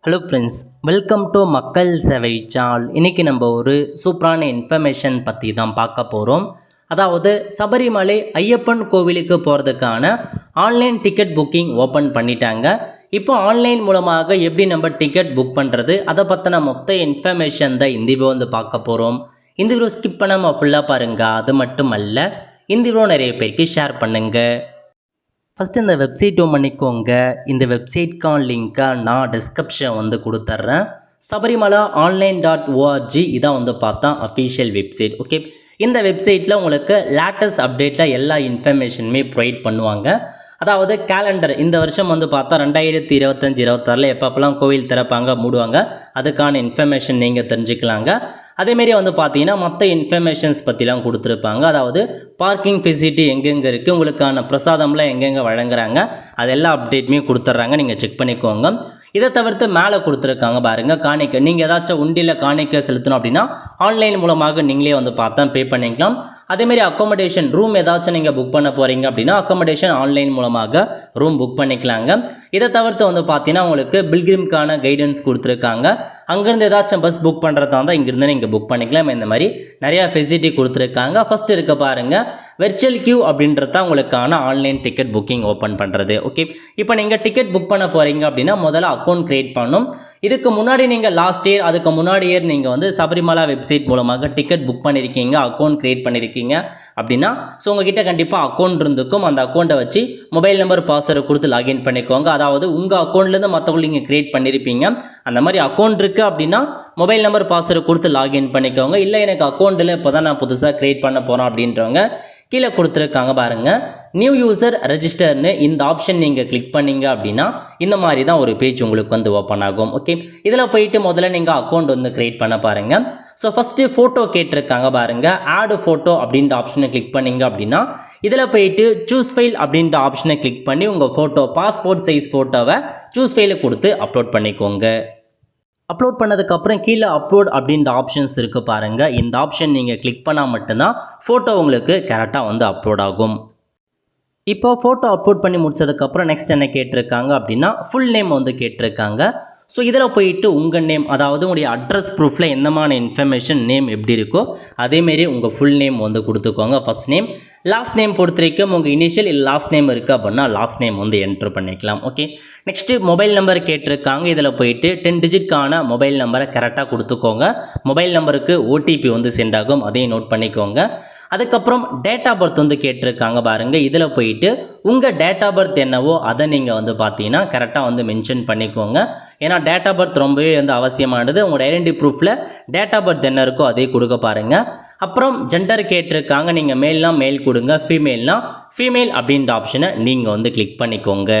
Hello friends, welcome to மக்கள் சேவை channel. இன்றைக்கி நம்ம ஒரு சூப்பரான இன்ஃபர்மேஷன் பற்றி தான் பார்க்க போகிறோம். அதாவது சபரிமலை ஐயப்பன் கோவிலுக்கு போகிறதுக்கான ஆன்லைன் டிக்கெட் புக்கிங் ஓப்பன் பண்ணிட்டாங்க. இப்போ ஆன்லைன் மூலமாக எப்படி நம்ம டிக்கெட் புக் பண்ணுறது, அதை பற்றின மொத்த இன்ஃபர்மேஷன் தான் இந்த வீடியோ வந்து பார்க்க போகிறோம். இந்த வீடியோ ஸ்கிப் பண்ணாமல் ஃபுல்லாக பாருங்கள். அது மட்டும் அல்ல, இந்த வீடியோ நிறைய பேருக்கு ஷேர் பண்ணுங்கள். ஃபஸ்ட்டு இந்த வெப்சைட் பண்ணிக்கோங்க. இந்த வெப்சைட்கான லிங்க்கை நான் டிஸ்கிரிப்ஷன் வந்து கொடுத்துட்றேன். சபரிமலா online.org இதான் வந்து பார்த்தா அஃபீஷியல் வெப்சைட். ஓகே, இந்த வெப்சைட்டில் உங்களுக்கு லேட்டஸ்ட் அப்டேட்டில் எல்லா இன்ஃபர்மேஷனுமே ப்ரொவைட் பண்ணுவாங்க. அதாவது கேலண்டர் இந்த வருஷம் வந்து பார்த்தா 2025-26 எப்பப்பெல்லாம் கோவில் திறப்பாங்க மூடுவாங்க அதுக்கான இன்ஃபர்மேஷன் நீங்கள் தெரிஞ்சுக்கலாங்க. அதேமாரி வந்து பார்த்தீங்கன்னா மற்ற இன்ஃபர்மேஷன்ஸ் பற்றிலாம் கொடுத்துருப்பாங்க. அதாவது பார்க்கிங் ஃபெசிலிட்டி எங்கெங்கே இருக்குது, உங்களுக்கான பிரசாதம்லாம் எங்கெங்கே வழங்குறாங்க, அதெல்லாம் அப்டேட்டுமே கொடுத்துட்றாங்க. நீங்கள் செக் பண்ணிக்கோங்க. இதை தவிர்த்து மேலே கொடுத்துருக்காங்க பாருங்கள், காணிக்கை. நீங்கள் ஏதாச்சும் உண்டியில் காணிக்கை செலுத்தணும் அப்படின்னா ஆன்லைன் மூலமாக நீங்களே வந்து பார்த்தா பே பண்ணிக்கலாம். அதேமாரி அக்காமடேஷன் ரூம் ஏதாச்சும் நீங்கள் புக் பண்ண போகிறீங்க அப்படின்னா அக்காமடேஷன் ஆன்லைன் மூலமாக ரூம் புக் பண்ணிக்கலாங்க. இதை தவிர்த்து வந்து பார்த்தீங்கன்னா உங்களுக்கு பில்கிரிம்கான கைடன்ஸ் கொடுத்துருக்காங்க. அங்கேருந்து ஏதாச்சும் பஸ் புக் பண்ணுறதா இருந்தால் இங்கேருந்து நீங்கள் புக் பண்ணிக்கலாம். இந்த மாதிரி நிறையா ஃபெசிலிட்டி கொடுத்துருக்காங்க. ஃபஸ்ட்டு இருக்க பாருங்கள், வெர்ச்சுவல் கியூ அப்படின்றது தான் உங்களுக்கான ஆன்லைன் டிக்கெட் புக்கிங் ஓப்பன் பண்ணுறது. ஓகே, இப்போ நீங்கள் டிக்கெட் புக் பண்ண போகிறீங்க அப்படின்னா முதல்ல அக்கௌண்ட் க்ரியேட் பண்ணணும். இதுக்கு முன்னாடி நீங்கள் லாஸ்ட் இயர் அதுக்கு முன்னாடி இயர் நீங்கள் வந்து சபரிமலா வெப்சைட் மூலமாக டிக்கெட் புக் பண்ணியிருக்கீங்க, அக்கௌண்ட் க்ரியேட் பண்ணியிருக்கீங்க அப்படின்னா ஸோ உங்ககிட்ட கண்டிப்பாக அக்கௌண்ட் இருந்துக்கும். அந்த அக்கௌண்ட்டை வச்சு மொபைல் நம்பர் பாஸ்வேர்டு கொடுத்து லாகின் பண்ணிக்கோங்க. அதாவது உங்கள் அக்கௌண்ட்லேருந்து மற்றவங்களுக்கு நீங்கள் க்ரியேட் பண்ணியிருப்பீங்க. அந்த மாதிரி அக்கௌண்ட் இருக்குது அப்படின்னா மொபைல் நம்பர் பாஸ்வேர்டு கொடுத்து லாகின் பண்ணிக்கோங்க. இல்லை எனக்கு அக்கௌண்ட்டில் இப்போ தான் நான் புதுசாக க்ரியேட் பண்ண போகிறோம் அப்படின்றவங்க கீழே கொடுத்துருக்காங்க பாருங்கள், நியூ யூசர் ரெஜிஸ்டர்னு இந்த ஆப்ஷன் நீங்கள் கிளிக் பண்ணிங்க அப்படின்னா இந்த மாதிரி தான் ஒரு பேஜ் உங்களுக்கு வந்து ஓப்பன் ஆகும். ஓகே, இதில் போயிட்டு முதல்ல நீங்கள் அக்கௌண்ட் வந்து க்ரியேட் பண்ண பாருங்கள். ஸோ ஃபஸ்ட்டு ஃபோட்டோ கேட்டிருக்காங்க பாருங்கள், ஆட் ஃபோட்டோ அப்படின்ற ஆப்ஷனை கிளிக் பண்ணிங்க அப்படின்னா இதில் போயிட்டு சூஸ் ஃபைல் அப்படின்ற ஆப்ஷனை கிளிக் பண்ணி உங்கள் ஃபோட்டோ பாஸ்போர்ட் சைஸ் ஃபோட்டோவை சூஸ் ஃபைலை கொடுத்து அப்லோட் பண்ணிக்கோங்க. அப்லோட் பண்ணதுக்கப்புறம் கீழே அப்லோட் அப்படின்ற ஆப்ஷன்ஸ் இருக்குது பாருங்கள். இந்த ஆப்ஷன் நீங்கள் கிளிக் பண்ணால் மட்டும்தான் ஃபோட்டோ உங்களுக்கு கரெக்டாக வந்து அப்லோட் ஆகும். இப்போ ஃபோட்டோ அப்லோட் பண்ணி முடிச்சதுக்கப்புறம் நெக்ஸ்ட் என்ன கேட்டிருக்காங்க அப்படின்னா ஃபுல் நேம் வந்து கேட்டிருக்காங்க. ஸோ இதில் போயிட்டு உங்கள் நேம், அதாவது உங்களுடைய அட்ரஸ் ப்ரூஃபில் என்னமான இன்ஃபர்மேஷன் நேம் எப்படி இருக்கோ அதேமாரி உங்கள் ஃபுல் நேம் வந்து கொடுத்துக்கோங்க. ஃபஸ்ட் நேம், லாஸ்ட் நேம் பொறுத்த வரைக்கும் உங்கள் இனிஷியல் இல்லை லாஸ்ட் நேம் இருக்குது அப்படின்னா லாஸ்ட் நேம் வந்து என்ட்ரு பண்ணிக்கலாம். ஓகே, நெக்ஸ்ட்டு மொபைல் நம்பர் கேட்டிருக்காங்க. இதில் போயிட்டு 10 டிஜிட்கான மொபைல் நம்பரை கரெக்டாக கொடுத்துக்கோங்க. மொபைல் நம்பருக்கு ஓடிபி வந்து சென்ட் ஆகும், அதையும் நோட் பண்ணிக்கோங்க. அதுக்கப்புறம் டேட் ஆஃப் பர்த் வந்து கேட்டிருக்காங்க பாருங்கள். இதில் போயிட்டு உங்கள் டேட் ஆஃப் பர்த் என்னவோ அதை நீங்கள் வந்து பார்த்தீங்கன்னா கரெக்டாக வந்து மென்ஷன் பண்ணிக்கோங்க. ஏன்னா டேட் ஆஃப் பர்த் ரொம்பவே வந்து அவசியமானது. உங்களோட ஐடென்டி ப்ரூஃபில் டேட் ஆஃப் பர்த் என்ன இருக்கோ அதே கொடுக்க பாருங்கள். அப்புறம் ஜெண்டர் கேட்டிருக்காங்க. நீங்கள் மேல்னா மேல் கொடுங்க, ஃபீமேல்னா ஃபீமேல் அப்படின்ற ஆப்ஷனை நீங்கள் வந்து கிளிக் பண்ணிக்கோங்க.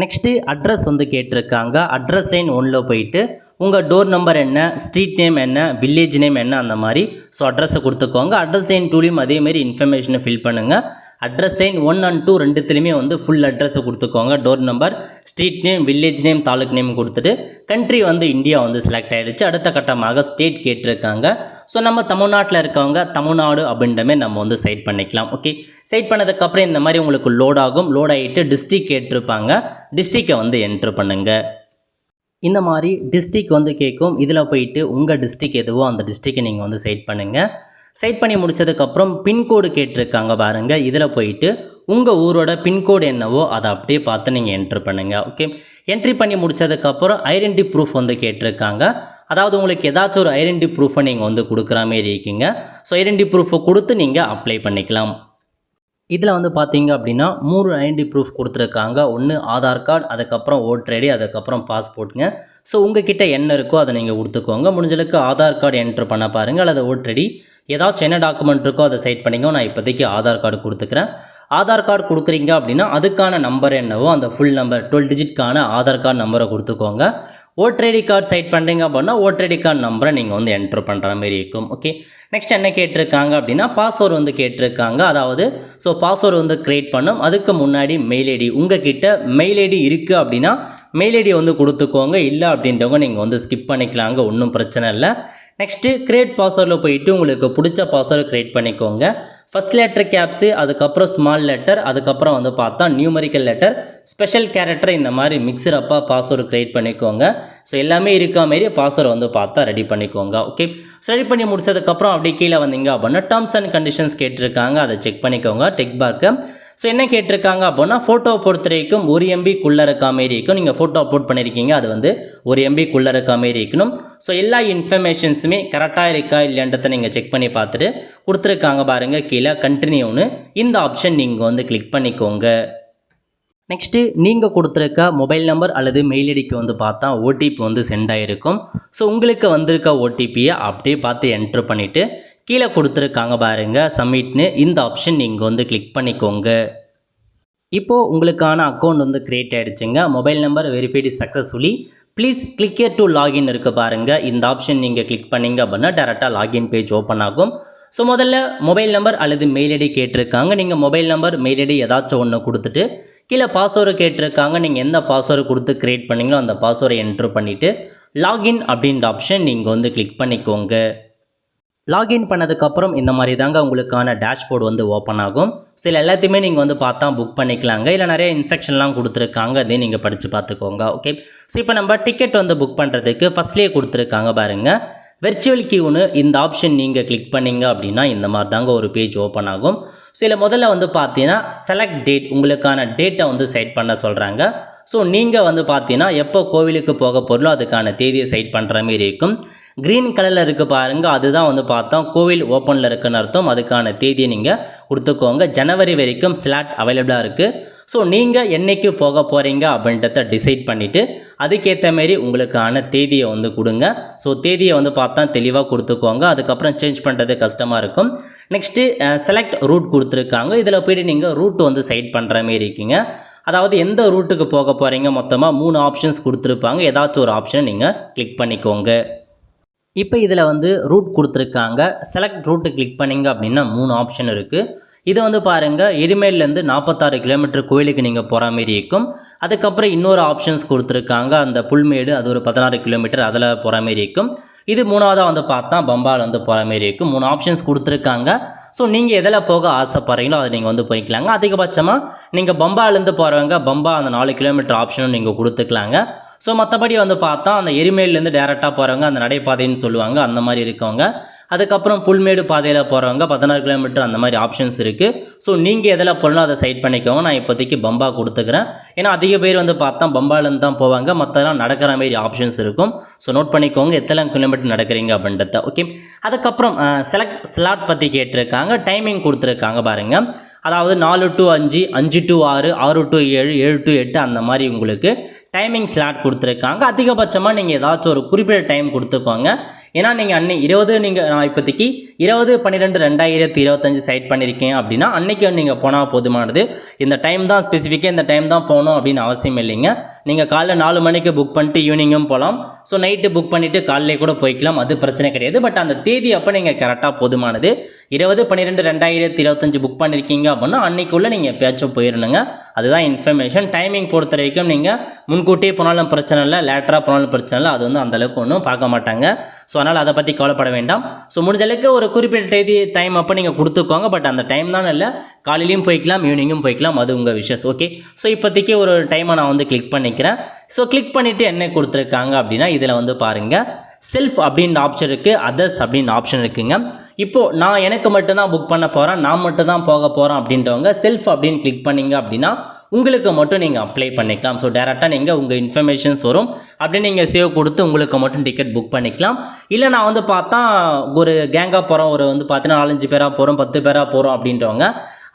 நெக்ஸ்ட்டு அட்ரஸ் வந்து கேட்டிருக்காங்க. அட்ரஸ் லைன் 1 போயிட்டு உங்கள் டோர் நம்பர் என்ன, ஸ்ட்ரீட் நேம் என்ன, வில்லேஜ் நேம் என்ன, அந்த மாதிரி ஸோ அட்ரஸை கொடுத்துக்கோங்க. அட்ரஸ் லைன் 2லையும் அதேமாரி இன்ஃபர்மேஷனை ஃபில் பண்ணுங்கள். அட்ரஸ் லைன் 1 and 2 ரெண்டுத்துலையுமே வந்து ஃபுல் அட்ரஸை கொடுத்துக்கோங்க. Door number, street name, village name, taluk name கொடுத்துட்டு கண்ட்ரி வந்து இந்தியா வந்து செலக்ட் ஆகிடுச்சு. அடுத்த கட்டமாக ஸ்டேட் கேட்டிருக்காங்க. ஸோ நம்ம தமிழ்நாட்டில் இருக்கவங்க தமிழ்நாடு அப்படின்றமே நம்ம வந்து செட் பண்ணிக்கலாம். ஓகே, செட் பண்ணதுக்கப்புறம் இந்த மாதிரி உங்களுக்கு லோட் ஆகும். லோட் ஆகிட்டு டிஸ்ட்ரிக் கேட்டிருப்பாங்க, டிஸ்ட்ரிக்டை வந்து என்ட்ரு பண்ணுங்கள். இந்த மாதிரி டிஸ்ட்ரிக் வந்து கேட்கும். இதில் போயிட்டு உங்கள் டிஸ்ட்ரிக் எதுவோ அந்த டிஸ்ட்ரிக்கை நீங்கள் வந்து செட் பண்ணுங்கள். செட் பண்ணி முடித்ததுக்கப்புறம் பின்கோடு கேட்டிருக்காங்க பாருங்கள். இதில் போயிட்டு உங்கள் ஊரோட பின்கோடு என்னவோ அதை அப்படியே பார்த்து நீங்கள் என்ட்ரு பண்ணுங்கள். ஓகே, என்ட்ரி பண்ணி முடித்ததுக்கப்புறம் ஐடென்டி ப்ரூஃப் வந்து கேட்டிருக்காங்க. அதாவது உங்களுக்கு ஏதாச்சும் ஒரு ஐடென்டி ப்ரூஃபை நீங்கள் வந்து கொடுக்குற மாரி இருக்கீங்க. ஸோ ஐடென்டி ப்ரூஃபை கொடுத்து நீங்கள் அப்ளை பண்ணிக்கலாம். இதில் வந்து பார்த்தீங்க அப்படின்னா 3 ஐடென்டி ப்ரூஃப் கொடுத்துருக்காங்க. ஒன்று ஆதார் கார்டு, அதுக்கப்புறம் ஓட்டர் ஐடி, அதுக்கப்புறம் பாஸ்போர்ட்டுங்க. ஸோ உங்ககிட்ட என்ன இருக்கோ அதை நீங்கள் கொடுத்துக்கோங்க. முடிஞ்சளவுக்கு ஆதார் கார்டு என்ட்ரு பண்ண பாருங்கள், அல்லது ஓட்டர் ஐடி ஏதாச்சும் என்ன டாக்குமெண்ட் இருக்கோ அதை சைட் பண்ணிக்கோ. நான் இப்போதைக்கு ஆதார் கார்டு கொடுத்துக்கிறேன். ஆதார் கார்டு கொடுக்குறீங்க அப்படின்னா அதுக்கான நம்பர் என்னவோ அந்த ஃபுல் நம்பர் 12 டிஜிட்கான ஆதார் கார்டு நம்பரை கொடுத்துக்கோங்க. ஓட்டர் ஐடி கார்டு சைட் பண்ணுறீங்க அப்படின்னா ஓட்டர் ஐடி கார்டு நம்பரை நீங்கள் வந்து என்ட்ரு பண்ணுற மாதிரி இருக்கும். ஓகே, நெக்ஸ்ட் என்ன கேட்டிருக்காங்க அப்படின்னா பாஸ்வேர்டு வந்து கேட்டிருக்காங்க. அதாவது ஸோ பாஸ்வேர்டு வந்து க்ரியேட் பண்ணும். அதுக்கு முன்னாடி மெயில் ஐடி, உங்கள் கிட்ட மெயில் ஐடி இருக்குது அப்படின்னா மெயில் ஐடி வந்து கொடுத்துக்கோங்க. இல்லை அப்படின்றவங்க நீங்கள் வந்து ஸ்கிப் பண்ணிக்கலாங்க, ஒன்றும் பிரச்சனை இல்லை. நெக்ஸ்ட்டு க்ரியேட் பாஸ்வேர்டில் போயிட்டு உங்களுக்கு பிடிச்ச பாஸ்வேர்டு க்ரியேட் பண்ணிக்கோங்க. ஃபர்ஸ்ட் லெட்டர் கேப்ஸு, அதுக்கப்புறம் ஸ்மால் லெட்டர், அதுக்கப்புறம் வந்து பார்த்தா நியூமரிக்கல் லெட்டர், ஸ்பெஷல் கேரக்டர், இந்த மாதிரி மிக்சரப்பாக பாஸ்வேர்டு க்ரியேட் பண்ணிக்கோங்க. ஸோ எல்லாமே இருக்க மாரி பாஸ்வேர்டு வந்து பார்த்தா ரெடி பண்ணிக்கோங்க. ஓகே, ஸோ ரெடி பண்ணி முடிச்சதுக்கப்புறம் அப்படியே கீழே வந்தீங்க அப்படின்னா டேர்ம்ஸ் அண்ட் கண்டிஷன்ஸ் கேட்டிருக்காங்க, அதை செக் பண்ணிக்கோங்க டெக் பார்க்கு. ஸோ என்ன கேட்டிருக்காங்க அப்படின்னா ஃபோட்டோ பொறுத்த வரைக்கும் 1 MB இருக்க மாரி இருக்கும். நீங்கள் ஃபோட்டோ அப்லோட் பண்ணியிருக்கீங்க, அது வந்து 1 MB இருக்க மாரி இருக்கணும். ஸோ எல்லா இன்ஃபர்மேஷன்ஸுமே கரெக்டாக இருக்கா இல்லைன்றதை நீங்கள் செக் பண்ணி பார்த்துட்டு கொடுத்துருக்காங்க பாருங்கள் கீழே கண்டினியூன்னு இந்த ஆப்ஷன் நீங்கள் வந்து கிளிக் பண்ணிக்கோங்க. நெக்ஸ்ட்டு நீங்கள் கொடுத்துருக்க மொபைல் நம்பர் அல்லது மெயில் ஐடிக்கு வந்து பார்த்தா ஓடிபி வந்து சென்ட் ஆகிருக்கும். ஸோ உங்களுக்கு வந்திருக்க ஓடிபியை அப்படியே பார்த்து என்ட்ரு பண்ணிவிட்டு கீழே கொடுத்துருக்காங்க பாருங்கள் சப்மிட்னு இந்த ஆப்ஷன் நீங்கள் வந்து கிளிக் பண்ணிக்கோங்க. இப்போது உங்களுக்கான அக்கௌண்ட் வந்து க்ரியேட் ஆகிடுச்சுங்க. Mobile number verified successfully, please click here to login இருக்குது பாருங்கள். இந்த ஆப்ஷன் நீங்கள் கிளிக் பண்ணிங்க அப்படின்னா டேரெக்டாக லாகின் பேஜ் ஓப்பன் ஆகும். ஸோ முதல்ல மொபைல் நம்பர் அல்லது மெயில் ஐடி கேட்டிருக்காங்க. நீங்கள் மொபைல் நம்பர் மெயில் ஐடி ஏதாச்சும் ஒன்று கொடுத்துட்டு கீழே பாஸ்வேர்டு கேட்டிருக்காங்க. நீங்கள் எந்த பாஸ்வேர்டு கொடுத்து க்ரியேட் பண்ணிங்களோ அந்த பாஸ்வேர்டை என்ட்ரு பண்ணிவிட்டு லாகின் அப்படின்ற ஆப்ஷன் நீங்கள் வந்து கிளிக் பண்ணிக்கோங்க. லாகின் பண்ணதுக்கப்புறம் இந்த மாதிரி தாங்க உங்களுக்கான டேஷ்போர்டு வந்து ஓப்பன் ஆகும். சில எல்லாத்தையுமே நீங்கள் வந்து பார்த்தா புக் பண்ணிக்கலாங்க. இல்லை நிறைய இன்ஸ்ட்ரக்ஷன்லாம் கொடுத்துருக்காங்க, அதையும் நீங்கள் படித்து பார்த்துக்கோங்க. ஓகே, ஸோ இப்போ நம்ம டிக்கெட் வந்து புக் பண்ணுறதுக்கு ஃபஸ்ட்லேயே கொடுத்துருக்காங்க பாருங்கள் வெர்ச்சுவல் கியூன்னு இந்த ஆப்ஷன் நீங்கள் கிளிக் பண்ணிங்க அப்படின்னா இந்த மாதிரி தாங்க ஒரு பேஜ் ஓப்பன் ஆகும். சில முதல்ல வந்து பார்த்தீங்கன்னா செலக்ட் டேட், உங்களுக்கான டேட்டை வந்து செட் பண்ண சொல்கிறாங்க. ஸோ நீங்கள் வந்து பார்த்தீங்கன்னா எப்போ கோவிலுக்கு போக போகிறோ அதுக்கான தேதியை செட் பண்ணுற மாரி இருக்கும். க்ரீன் கலரில் இருக்குது பாருங்கள், அதுதான் வந்து பார்த்தா கோவில் ஓப்பனில் இருக்குன்னு அர்த்தம். அதுக்கான தேதியை நீங்கள் கொடுத்துக்கோங்க. ஜனவரி வரைக்கும் ஸ்லாட் அவைலபிளாக இருக்குது. ஸோ நீங்கள் என்றைக்கு போக போகிறீங்க அப்படின்றத டிசைட் பண்ணிவிட்டு அதுக்கேற்ற மாரி உங்களுக்கான தேதியை வந்து கொடுங்க. ஸோ தேதியை வந்து பார்த்தா தெளிவாக கொடுத்துக்கோங்க. அதுக்கப்புறம் சேஞ்ச் பண்ணுறது கஷ்டமாக இருக்கும். நெக்ஸ்ட்டு செலக்ட் ரூட் கொடுத்துருக்காங்க. இதில் போய்ட்டு நீங்கள் ரூட் வந்து செட் பண்ணுற மாரி இருக்கீங்க. அதாவது எந்த ரூட்டுக்கு போக போகிறீங்க மொத்தமாக 3 ஆப்ஷன்ஸ் கொடுத்துருப்பாங்க. ஏதாச்சும் ஒரு ஆப்ஷனை நீங்கள் கிளிக் பண்ணிக்கோங்க. இப்போ இதில் வந்து ரூட் கொடுத்துருக்காங்க. செலக்ட் ரூட்டு கிளிக் பண்ணிங்க அப்படின்னா 3 ஆப்ஷன் இருக்குது. இது வந்து பாருங்கள் எரிமேல்லேருந்து 46 கிலோமீட்டர் கோயிலுக்கு நீங்கள் போகிற மாரி இருக்கும். அதுக்கப்புறம் இன்னொரு ஆப்ஷன்ஸ் கொடுத்துருக்காங்க, அந்த புல்மேடு அது ஒரு 16 கிலோமீட்டர் அதில் போகிற மாரி இருக்கும். இது மூணாவதாக வந்து பார்த்தா பம்பால் வந்து போகிற மாரி இருக்கும். 3 ஆப்ஷன்ஸ் கொடுத்துருக்காங்க. ஸோ நீங்கள் எதில் போக ஆசைப்படுறீங்களோ அதை நீங்கள் வந்து போய்க்கலாங்க. அதிகபட்சமாக நீங்கள் பம்பாலேருந்து போகிறவங்க பம்பா அந்த 4 கிலோமீட்டர் ஆப்ஷனும் நீங்கள் கொடுத்துக்கலாங்க. ஸோ மற்றபடி வந்து பார்த்தா அந்த எரிமேல்லேருந்து டேரெக்டாக போகிறவங்க அந்த நடைபாதைன்னு சொல்லுவாங்க, அந்த மாதிரி இருக்கவங்க. அதுக்கப்புறம் புல்மேடு பாதையில் போகிறவங்க 16 கிலோமீட்டர் அந்த மாதிரி ஆப்ஷன்ஸ் இருக்குது. ஸோ நீங்கள் எதில் போகணும் அதை சைட் பண்ணிக்கோங்க. நான் இப்போதைக்கு பம்பா கொடுத்துக்கிறேன். ஏன்னா அதிக பேர் வந்து பார்த்தா பம்பாலேருந்து தான் போவாங்க, மற்றெல்லாம் நடக்கிற மாதிரி ஆப்ஷன்ஸ் இருக்கும். ஸோ நோட் பண்ணிக்கோங்க எத்தனை கிலோமீட்டர் நடக்கிறீங்க அப்படின்றத. ஓகே, அதுக்கப்புறம் செலக்ட் ஸ்லாட் பற்றி கேட்டிருக்காங்க. டைமிங் கொடுத்துருக்காங்க பாருங்கள். அதாவது 4 to 5, 5 to 6, 6 to 7, 7 to 8 அந்த மாதிரி உங்களுக்கு டைமிங் ஸ்லாட் கொடுத்துருக்காங்க. அதிகபட்சமாக நீங்கள் ஏதாச்சும் ஒரு குறிப்பிட்ட டைம் கொடுத்துக்கோங்க. ஏன்னா நீங்கள் நான் இப்போதைக்கு 20/12/2025 சைட் பண்ணியிருக்கேன் அப்படின்னா அன்றைக்கி நீங்கள் போனால் போதுமானது. இந்த டைம் தான் ஸ்பெசிஃபிக்காக இந்த டைம் தான் போகணும் அப்படின்னு அவசியம் இல்லைங்க. நீங்கள் காலைல 4 மணிக்கு புக் பண்ணிட்டு ஈவினிங்கும் போகலாம். ஸோ நைட்டு புக் பண்ணிவிட்டு காலையிலே கூட போய்க்கலாம், அது பிரச்சனை கிடையாது. பட் அந்த தேதி அப்போ நீங்கள் கரெக்டாக போதுமானது. 20/12/2025 புக் பண்ணியிருக்கீங்க அப்படின்னா அன்றைக்குள்ளே நீங்கள் எப்பயாச்சும் போயிடணுங்க. அதுதான் இன்ஃபர்மேஷன். டைமிங் பொறுத்த வரைக்கும் நீங்கள் முன்கூட்டியே போனாலும் பிரச்சனை இல்லை, லேட்டராக போனாலும் பிரச்சனை இல்லை. அது வந்து அந்தளவுக்கு ஒன்றும் பார்க்க மாட்டாங்க. ஸோ அதனால் அதை பற்றி கவலைப்பட வேண்டாம். ஸோ முடிஞ்ச அளவுக்கு ஒரு குறிப்பிட்ட தேதி டைம் அப்போ நீங்கள் கொடுத்துக்கோங்க. பட் அந்த டைம் தான் இல்லை, காலையிலையும் போய்க்கலாம் இவனிங்கும் போய்க்கலாம், அது உங்கள் விஷஸ். ஓகே, ஸோ இப்போதைக்கு ஒரு டைமை நான் வந்து கிளிக் பண்ணிக்கிறேன். ஸோ கிளிக் பண்ணிவிட்டு என்ன கொடுத்துருக்காங்க அப்படின்னா இதில் வந்து பாருங்கள் செல்ஃப் அப்படின்ற ஆப்ஷன் இருக்குது, அதர்ஸ் அப்படின்ற ஆப்ஷன் இருக்குங்க. இப்போது நான் எனக்கு மட்டும்தான் புக் பண்ண போகிறேன், நான் மட்டும் தான் போக போகிறேன் அப்படின்றவங்க செல்ஃப் அப்படின்னு கிளிக் பண்ணிங்க அப்படின்னா உங்களுக்கு மட்டும் நீங்கள் அப்ளை பண்ணிக்கலாம். ஸோ டேரெக்டாக நீங்கள் உங்கள் இன்ஃபர்மேஷன்ஸ் வரும், அப்படின்னு நீங்கள் சேவ் கொடுத்து உங்களுக்கு மட்டும் டிக்கெட் புக் பண்ணிக்கலாம். இல்லை நான் வந்து பார்த்தா ஒரு கேங்காக போகிறோம், ஒரு வந்து பார்த்தீங்கன்னா 4-5 பேராக போகிறோம், 10 பேராக போகிறோம் அப்படின்றவங்க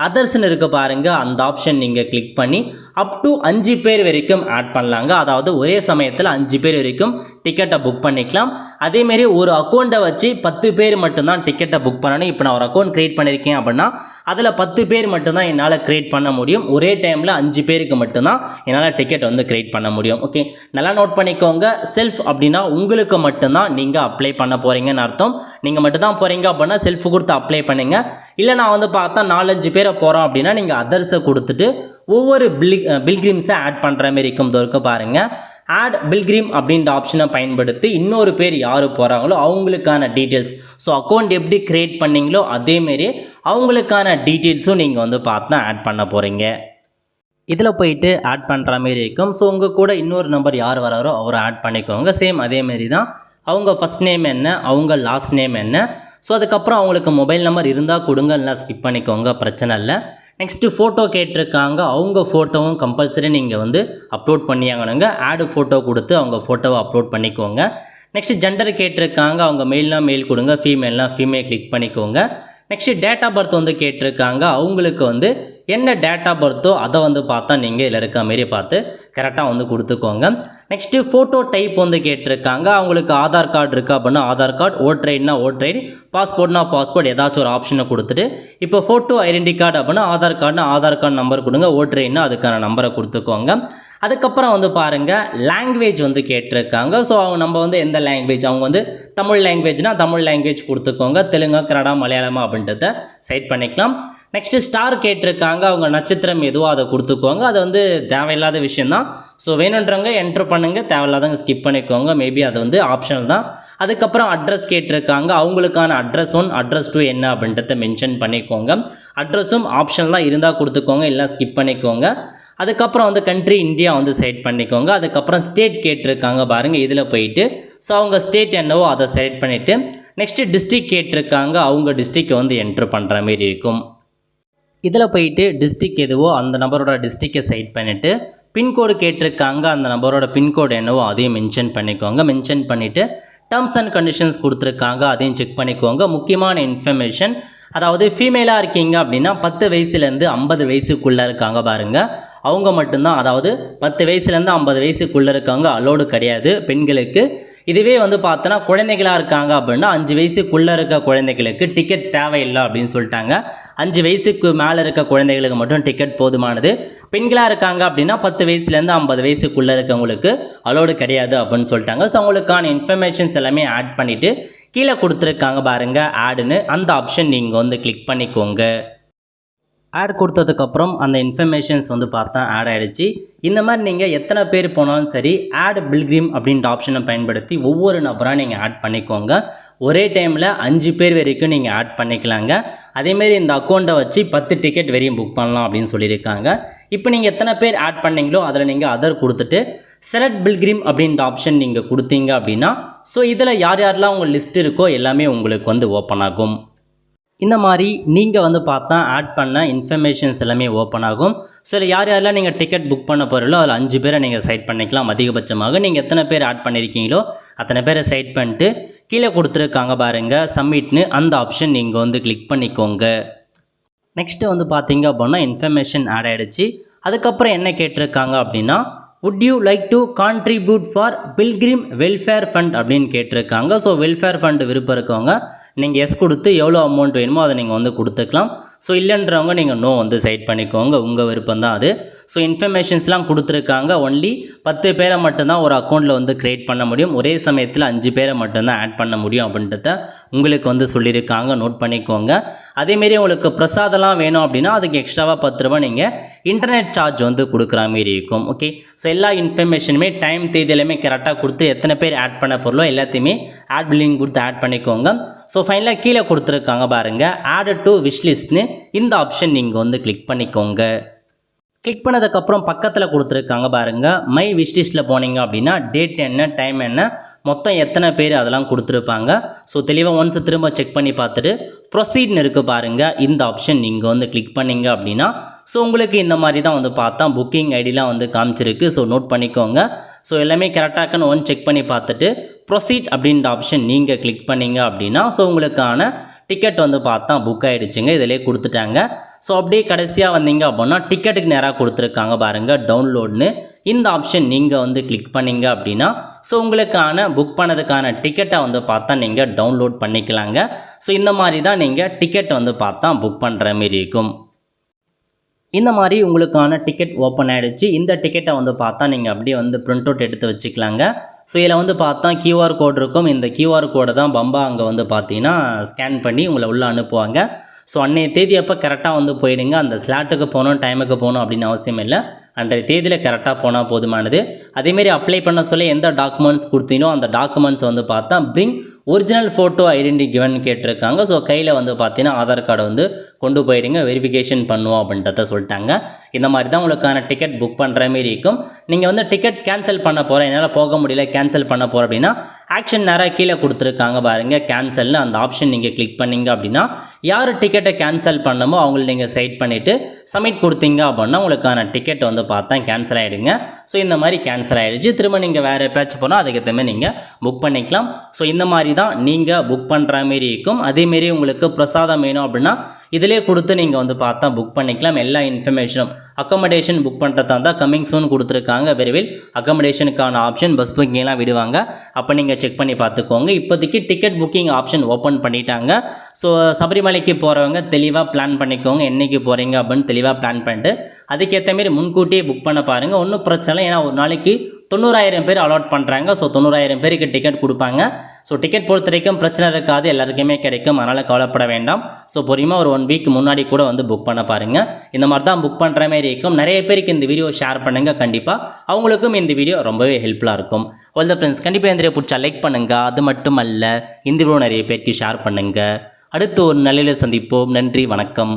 அதர்ஸ்ன்னு இருக்க பாருங்கள், அந்த ஆப்ஷன் நீங்கள் கிளிக் பண்ணி அப் டு 5 பேர் வரைக்கும் ஆட் பண்ணலாங்க. அதாவது ஒரே சமயத்தில் 5 பேர் வரைக்கும் டிக்கெட்டை புக் பண்ணிக்கலாம். அதேமாரி ஒரு அக்கௌண்ட்டை வச்சு 10 பேர் மட்டும்தான் டிக்கெட்டை புக் பண்ணணும். இப்போ நான் ஒரு அக்கௌண்ட் க்ரியேட் பண்ணியிருக்கேன் அப்படின்னா அதில் 10 பேர் மட்டும்தான் என்னால் க்ரியேட் பண்ண முடியும். ஒரே டைமில் 5 பேருக்கு மட்டும்தான் என்னால் டிக்கெட் வந்து க்ரியேட் பண்ண முடியும். ஓகே, நல்லா நோட் பண்ணிக்கோங்க. செல்ஃப் அப்படின்னா உங்களுக்கு மட்டும்தான் நீங்கள் அப்ளை பண்ண போகிறீங்கன்னு அர்த்தம். நீங்கள் மட்டும்தான் போகிறீங்க அப்படின்னா செல்ஃப் கொடுத்து அப்ளை பண்ணுங்க. இல்லை நான் வந்து பார்த்தா 4-5 பேரை போகிறோம் அப்படின்னா நீங்கள் அதர்ஸை கொடுத்துட்டு ஒவ்வொரு பில்கிரிம்ஸை ஆட் பண்ணுற மாரி இருக்கும். தோற்க பாருங்கள் ஆட் பில்கிரிம் அப்படின்ற ஆப்ஷனை பயன்படுத்தி இன்னொரு பேர் யார் போகிறாங்களோ அவங்களுக்கான டீட்டெயில்ஸ், ஸோ அக்கௌண்ட் எப்படி க்ரியேட் பண்ணீங்களோ அதேமாரி அவங்களுக்கான டீட்டெயில்ஸும் நீங்கள் வந்து பார்த்தா ஆட் பண்ண போகிறீங்க. இதில் போயிட்டு ஆட் பண்ணுற மாரி இருக்கும். ஸோ உங்கள் கூட இன்னொரு நம்பர் யார் வராரோ அவரை ஆட் பண்ணிக்கோங்க. சேம் அதேமாரி தான், அவங்க ஃபஸ்ட் நேம் என்ன, அவங்க லாஸ்ட் நேம் என்ன, ஸோ அதுக்கப்புறம் அவங்களுக்கு மொபைல் நம்பர் இருந்தால் கொடுங்க, இல்லைனா ஸ்கிப் பண்ணிக்கோங்க, பிரச்சனை இல்லை. நெக்ஸ்ட்டு ஃபோட்டோ கேட்டிருக்காங்க, அவங்க ஃபோட்டோவும் கம்பல்சரி நீங்கள் வந்து அப்லோட் பண்ணியாங்கனுங்க. ஆடு ஃபோட்டோ கொடுத்து அவங்க ஃபோட்டோவை அப்லோட் பண்ணிக்கோங்க. நெக்ஸ்ட்டு ஜெண்டர் கேட்டிருக்காங்க, அவங்க மெயில்னா மெயில் கொடுங்க, ஃபீமேல்னா ஃபீமேல் கிளிக் பண்ணிக்கோங்க. நெக்ஸ்ட்டு டேட் ஆஃப் பர்த் வந்து கேட்டிருக்காங்க, அவங்களுக்கு வந்து என்ன டேட் ஆஃப் பர்த்தோ அதை வந்து பார்த்தா நீங்கள் இதில் இருக்க மாரி பார்த்து கரெக்டாக வந்து கொடுத்துக்கோங்க. நெக்ஸ்ட்டு ஃபோட்டோ டைப் வந்து கேட்டிருக்காங்க, அவங்களுக்கு ஆதார் கார்டு இருக்குது அப்படின்னா ஆதார் கார்டு, ஓட்டர் ஐடினா ஓட்டர் ஐடி, பாஸ்போர்ட்னா பாஸ்போர்ட், ஏதாச்சும் ஒரு ஆப்ஷனை கொடுத்துட்டு இப்போ ஃபோட்டோ ஐடென்டி கார்டு அப்படின்னா ஆதார் கார்டுனா ஆதார் கார்டு நம்பர் கொடுங்க, ஓட்டர் ஐடினா அதுக்கான நம்பரை கொடுத்துக்கோங்க. அதுக்கப்புறம் வந்து பாருங்கள் லாங்குவேஜ் வந்து கேட்டிருக்காங்க. ஸோ அவங்க நம்ம வந்து எந்த லாங்குவேஜ், அவங்க வந்து தமிழ் லாங்குவேஜ்னால் தமிழ் லாங்குவேஜ் கொடுத்துக்கோங்க, தெலுங்கா கன்னடா மலையாளமா அப்படின்றத செட் பண்ணிக்கலாம். நெக்ஸ்ட்டு ஸ்டார் கேட்டிருக்காங்க, அவங்க நட்சத்திரம் எதுவோ அதை கொடுத்துக்கோங்க. அது வந்து தேவையில்லாத விஷயந்தான், ஸோ வேணுன்றவங்க என்ட்ரு பண்ணுங்கள், தேவையில்லாதவங்க ஸ்கிப் பண்ணிக்கோங்க, மேபி அது வந்து ஆப்ஷனல் தான். அதுக்கப்புறம் அட்ரஸ் கேட்டிருக்காங்க, அவங்களுக்கான அட்ரஸ் 1 அட்ரஸ் 2 என்ன அப்படின்றத மென்ஷன் பண்ணிக்கோங்க. அட்ரஸும் ஆப்ஷனல் தான், இருந்தால் கொடுத்துக்கோங்க, இல்லை ஸ்கிப் பண்ணிக்கோங்க. அதுக்கப்புறம் வந்து கண்ட்ரி இந்தியா வந்து செலக்ட் பண்ணிக்கோங்க. அதுக்கப்புறம் ஸ்டேட் கேட்டிருக்காங்க பாருங்கள், இதில் போயிட்டு ஸோ அவங்க ஸ்டேட் என்னவோ அதை செலக்ட் பண்ணிவிட்டு நெக்ஸ்ட்டு டிஸ்ட்ரிக் கேட்டிருக்காங்க, அவங்க டிஸ்ட்ரிக்கை வந்து என்ட்ரு பண்ணுற மாரி இருக்கும். இதில் போயிட்டு டிஸ்ட்ரிக் எதுவோ அந்த நம்பரோட டிஸ்ட்ரிக்கை செலக்ட் பண்ணிவிட்டு பின்கோடு கேட்டிருக்காங்க, அந்த நம்பரோட பின்கோடு என்னவோ அதையும் மென்ஷன் பண்ணிக்கோங்க. மென்ஷன் பண்ணிவிட்டு டேர்ம்ஸ் அண்ட் கண்டிஷன்ஸ் கொடுத்துருக்காங்க, அதையும் செக் பண்ணிக்கோங்க. முக்கியமான இன்ஃபர்மேஷன், அதாவது ஃபீமேலாக இருக்கீங்க அப்படின்னா 10 வயசுலேருந்து 50 வயசுக்குள்ளே இருக்காங்க பாருங்கள், அவங்க மட்டும்தான், அதாவது 10 வயசுலேருந்து 50 வயசுக்குள்ளே இருக்காங்க, அலோடு கிடையாது பெண்களுக்கு. இதுவே வந்து பார்த்தோன்னா குழந்தைகளாக இருக்காங்க அப்படின்னா 5 வயசுக்குள்ளே இருக்க குழந்தைகளுக்கு டிக்கெட் தேவையில்லை அப்படின்னு சொல்லிட்டாங்க. 5 வயசுக்கு மேலே இருக்க குழந்தைகளுக்கு மட்டும் டிக்கெட் போதுமானது. பெண்களாக இருக்காங்க அப்படின்னா 10 வயசுலேருந்து 50 வயசுக்குள்ளே இருக்கவங்களுக்கு அலோடு கிடையாது அப்படின்னு சொல்லிட்டாங்க. ஸோ அவங்களுக்கான இன்ஃபர்மேஷன்ஸ் எல்லாமே ஆட் பண்ணிவிட்டு கீழே கொடுத்துருக்காங்க பாருங்கள் ஆடுன்னு, அந்த ஆப்ஷன் நீங்கள் வந்து கிளிக் பண்ணிக்கோங்க. ஆட் கொடுத்ததுக்கப்புறம் அந்த இன்ஃபர்மேஷன்ஸ் வந்து பார்த்தா ஆட் ஆகிடுச்சு. இந்த மாதிரி நீங்கள் எத்தனை பேர் போனாலும் சரி ஆட் பில்கிரிம் அப்படின்ற ஆப்ஷனை பயன்படுத்தி ஒவ்வொரு நபராக நீங்கள் ஆட் பண்ணிக்கோங்க. ஒரே டைமில் 5 பேர் வரைக்கும் நீங்கள் ஆட் பண்ணிக்கலாங்க. அதேமாரி இந்த அக்கௌண்ட்டை வச்சு 10 டிக்கெட் வரையும் புக் பண்ணலாம் அப்படின்னு சொல்லியிருக்காங்க. இப்போ நீங்கள் எத்தனை பேர் ஆட் பண்ணீங்களோ அதில் நீங்கள் அதர் கொடுத்துட்டு செலக்ட் பில்கிரிம் அப்படின்ற ஆப்ஷன் நீங்கள் கொடுத்தீங்க அப்படின்னா ஸோ இதில் யார் யாரெல்லாம் உங்கள் லிஸ்ட் இருக்கோ எல்லாமே உங்களுக்கு வந்து ஓப்பன் ஆகும். இந்த மாதிரி நீங்கள் வந்து பார்த்தா ஆட் பண்ண இன்ஃபர்மேஷன்ஸ் எல்லாமே ஓப்பன் ஆகும். ஸோ இதில் யார் யாரெல்லாம் நீங்கள் டிக்கெட் புக் பண்ண போகிறீங்களோ அதில் 5 பேரை நீங்கள் செலக்ட் பண்ணிக்கலாம். அதிகபட்சமாக நீங்கள் எத்தனை பேர் ஆட் பண்ணியிருக்கீங்களோ அத்தனை பேரை செலக்ட் பண்ணிட்டு கீழே கொடுத்துருக்காங்க பாருங்கள் சப்மிட்னு, அந்த ஆப்ஷன் நீங்கள் வந்து கிளிக் பண்ணிக்கோங்க. நெக்ஸ்ட்டு வந்து பார்த்தீங்க அப்படின்னா இன்ஃபர்மேஷன் ஆட் ஆகிடுச்சு. அதுக்கப்புறம் என்ன கேட்டிருக்காங்க அப்படின்னா would you like to contribute for pilgrim welfare fund அப்படின்னு கேட்டிருக்காங்க. ஸோ வெல்ஃபேர் ஃபண்ட் விருப்பம் இருக்கவங்க நீங்கள் எஸ் கொடுத்து எவ்வளோ அமௌண்ட் வேணுமோ அதை நீங்கள் வந்து கொடுத்துக்கலாம். ஸோ இல்லைன்றவங்க நீங்கள் நோ வந்து செலக்ட் பண்ணிக்கோங்க, உங்கள் விருப்பம் தான் அது. ஸோ இன்ஃபர்மேஷன்ஸ்லாம் கொடுத்துருக்காங்க. ஒன்லி 10 பேரை மட்டும்தான் ஒரு அக்கௌண்ட்டில் வந்து க்ரியேட் பண்ண முடியும், ஒரே சமயத்தில் 5 பேரை மட்டும்தான் ஆட் பண்ண முடியும் அப்படின்றத உங்களுக்கு வந்து சொல்லியிருக்காங்க, நோட் பண்ணிக்கோங்க. அதேமாரி உங்களுக்கு பிரசாதம்லாம் வேணும் அப்படின்னா அதுக்கு எக்ஸ்ட்ராவாக 10 ரூபா நீங்கள் இன்டர்நெட் சார்ஜ் வந்து கொடுக்குற மாரி இருக்கும். ஓகே, ஸோ எல்லா இன்ஃபர்மேஷனுமே டைம் தேதி எல்லாமே கரெக்டாக கொடுத்து எத்தனை பேர் ஆட் பண்ண பொருளோ எல்லாத்தையுமே ஆட் பில்லிங் கொடுத்து ஆட் பண்ணிக்கோங்க. ஸோ ஃபைனலாக கீழே கொடுத்துருக்காங்க பாருங்கள் ஆட் டு விஷ்லிஸ்ட்னு, இந்த ஆப்ஷன் நீங்கள் வந்து கிளிக் பண்ணிக்கோங்க. கிளிக் பண்ணதுக்கப்புறம் பக்கத்தில் கொடுத்துருக்காங்க பாருங்கள் மை விஷ்லிஸ்ட்டில் போனீங்க அப்படின்னா டேட் என்ன, டைம் என்ன, மொத்தம் எத்தனை பேர் அதெல்லாம் கொடுத்துருப்பாங்க. ஸோ தெளிவாக ஒன்ஸ் திரும்ப செக் பண்ணி பார்த்துட்டு ப்ரொசீட்னு இருக்குது பாருங்கள், இந்த ஆப்ஷன் நீங்கள் வந்து கிளிக் பண்ணிங்க அப்படின்னா ஸோ உங்களுக்கு இந்த மாதிரி தான் வந்து பார்த்தா புக்கிங் ஐடிலாம் வந்து காமிச்சிருக்கு. ஸோ நோட் பண்ணிக்கோங்க. ஸோ எல்லாமே கரெக்டாகன்னு ஒன் செக் பண்ணி பார்த்துட்டு ப்ரொசீட் அப்படின்ற ஆப்ஷன் நீங்கள் கிளிக் பண்ணிங்க அப்படின்னா ஸோ உங்களுக்கான டிக்கெட் வந்து பார்த்தா புக் ஆகிடுச்சுங்க, இதிலே கொடுத்துட்டாங்க. ஸோ அப்படியே கடைசியாக வந்தீங்க அப்படின்னா டிக்கெட்டுக்கு நேராக கொடுத்துருக்காங்க பாருங்கள் டவுன்லோட்னு, இந்த ஆப்ஷன் நீங்கள் வந்து கிளிக் பண்ணிங்க அப்படின்னா ஸோ உங்களுக்கான புக் பண்ணதுக்கான டிக்கெட்டை வந்து பார்த்தா நீங்கள் டவுன்லோட் பண்ணிக்கலாங்க. ஸோ இந்த மாதிரி தான் நீங்கள் டிக்கெட் வந்து பார்த்தா புக் பண்ணுற மாரி இருக்கும். இந்த மாதிரி உங்களுக்கான டிக்கெட் ஓப்பன் ஆகிடுச்சு. இந்த டிக்கெட்டை வந்து பார்த்தா நீங்கள் அப்படியே வந்து பிரிண்ட் அவுட் எடுத்து வச்சுக்கலாங்க. ஸோ இதில் வந்து பார்த்தா QR கோட் இருக்கும், இந்த QR கோடை தான் பம்பா அங்கே வந்து பார்த்தீங்கன்னா ஸ்கேன் பண்ணி உங்களை உள்ளே அனுப்புவாங்க. ஸோ அன்றைய தேதி அப்போ கரெக்டாக வந்து போயிடுங்க, அந்த ஸ்லாட்டுக்கு போகணும் டைமுக்கு போகணும் அப்படின்னு அவசியம் இல்லை. அன்றைய தேதியில் கரெக்டாக போனால் போதுமானது. அதேமாரி அப்ளை பண்ண சொல்ல எந்த டாக்குமெண்ட்ஸ் கொடுத்தீங்களோ அந்த டாக்குமெண்ட்ஸ் வந்து பார்த்தா bring original photo identity given கேட்டிருக்காங்க. ஸோ கையில் வந்து பார்த்தீங்கன்னா ஆதார் கார்டை வந்து கொண்டு போயிடுங்க, வெரிஃபிகேஷன் பண்ணுவோம் அப்படின்றத சொல்லிட்டாங்க. இந்த மாதிரி தான் உங்களுக்கான டிக்கெட் புக் பண்ணுற மாரி இருக்கும். நீங்கள் வந்து டிக்கெட் கேன்சல் பண்ண போகிறேன், என்னால் போக முடியல, கேன்சல் பண்ண போகிறேன் அப்படின்னா ஆக்ஷன் நேராக கீழே கொடுத்துருக்காங்க பாருங்கள், கேன்சல்னு அந்த ஆப்ஷன் நீங்கள் கிளிக் பண்ணிங்க அப்படின்னா யார் டிக்கெட்டை கேன்சல் பண்ணமோ அவங்கள நீங்கள் செலக்ட் பண்ணிவிட்டு சப்மிட் கொடுத்தீங்க அப்படின்னா உங்களுக்கான டிக்கெட் வந்து பார்த்தா கேன்சல் ஆகிடுங்க. ஸோ இந்த மாதிரி கேன்சல் ஆகிடுச்சு. திரும்ப நீங்கள் வேறு பேட்ச் போனால் அதுக்கேற்ற மாதிரி நீங்கள் புக் பண்ணிக்கலாம். ஸோ இந்த மாதிரி தான் நீங்கள் புக் பண்ணுற மாரி இருக்கும். அதேமாரி உங்களுக்கு பிரசாதம் வேணும் அப்படின்னா இதிலே கொடுத்து நீங்கள் வந்து பார்த்தா புக் பண்ணிக்கலாம். எல்லா இன்ஃபர்மேஷனும் அக்காமடேஷன் புக் பண்ணுறதா இருந்தால் கம்மிங் சூன் கொடுத்துருக்காங்க. விரைவில் அக்காமடேஷனுக்கான ஆப்ஷன் பஸ் புக்கிங்லாம் விடுவாங்க, அப்போ நீங்கள் செக் பண்ணி பார்த்துக்கோங்க. இப்போதைக்கு டிக்கெட் புக்கிங் ஆப்ஷன் ஓப்பன் பண்ணிட்டாங்க. ஸோ சபரிமலைக்கு போகிறவங்க தெளிவாக பிளான் பண்ணிக்கோங்க, என்றைக்கு போகிறீங்க அப்படின்னு தெளிவாக பிளான் பண்ணிட்டு அதுக்கேற்ற மாரி முன்கூட்டியே புக் பண்ண பாருங்கள். ஒன்றும் பிரச்சனை இல்லை, ஏன்னா ஒரு நாளைக்கு 90,000 பேர் அலாட் பண்ணுறாங்க. ஸோ 90,000 பேருக்கு டிக்கெட் கொடுப்பாங்க. ஸோ டிக்கெட் பொறுத்த வரைக்கும் பிரச்சனை இருக்காது, எல்லாருக்குமே கிடைக்கும், அதனால் கவலைப்பட வேண்டாம். ஸோ பொறுமையாக ஒரு 1 வீக் முன்னாடி கூட வந்து புக் பண்ண பாருங்கள். இந்த மாதிரி தான் புக் பண்ணுற மாதிரி இருக்கும். நிறைய பேருக்கு இந்த வீடியோ ஷேர் பண்ணுங்கள், கண்டிப்பாக அவங்களுக்கும் இந்த வீடியோ ரொம்பவே ஹெல்ப்ஃபுல்லாக இருக்கும். ஆல் த ஃப்ரெண்ட்ஸ், கண்டிப்பாக இந்த வீடியோ பிடிச்சா லைக் பண்ணுங்கள். அது மட்டும் அல்ல, இந்த வீடியோ நிறைய பேருக்கு ஷேர் பண்ணுங்கள். அடுத்து ஒரு நல்ல சந்திப்போம். நன்றி, வணக்கம்.